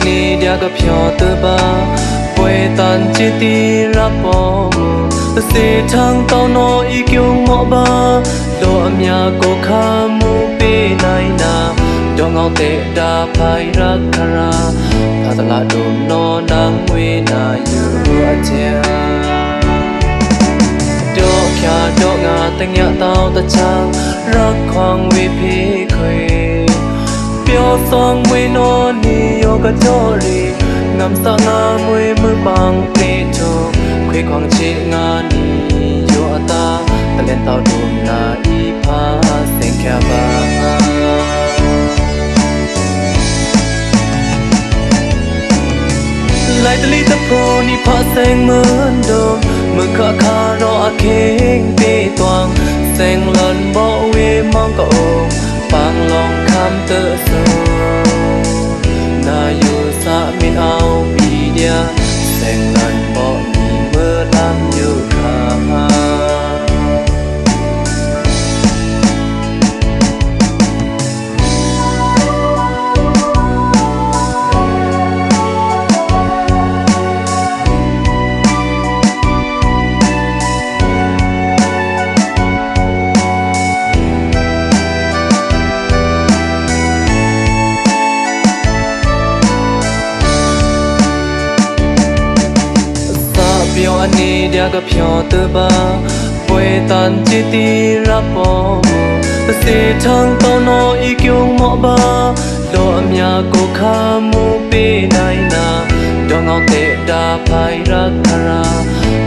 你两个飘的吧，不会单只的拉波姆，是唱到那一叫我吧，多米亚个卡姆比奈那，多熬得打牌拉卡拉，帕特拉多诺南维那有阿姐。多ngà tình nhã tao ta changรักความวิพีเคยเปียวซองมวยโนนี่โยกะโจรีงามสางามวยมือบางเปโจคุยความชิงานี่โยอาตาตะเล่นเต้าดูนาอีพาเสียงแค่บาไล่ตะลีตะโพนี่พาแสงเหมือนเดิมเมื่อข้าคารออาเข่งตีตวงแสงหล่นบ่เวมองก็โอปางลองคำเตอโซนาอยู่สะมินเอาปีเดียแสงหล่นบ่มีเมื่อลำอยู่ข้าပြောအနေတဲ့ကဖြောတပါပွဲတန်ချစ်တီရပေါ်မစေထံတောင်းတော့ဤကျုံမောပါလောအမြကိုခါမှုပေးနိုင်နာဒေါငောင်းတဲ့တာဖိုင်ရခရာ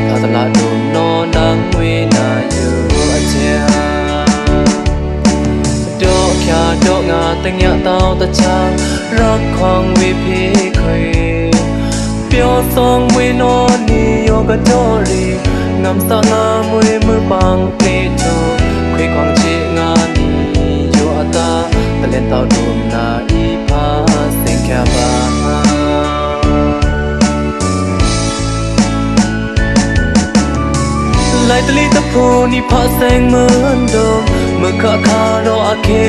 သာသလာတို့နောနံဝေနာယူအချာတော့ဖြာတော့ငါတညတောင်းတချာรักความวิพีเคยเปียวซองมวยโนนี่โยกะโจรีงามสางามวยมือบางเปโจคุยความชิงานี่โยอาตาตะเล่นเต้าดูนาอีพาเสียงแค่บาไล่ตะลีตะโพนี่พาแสงเหมือนเดิมเมื่อข้าคารออาเข่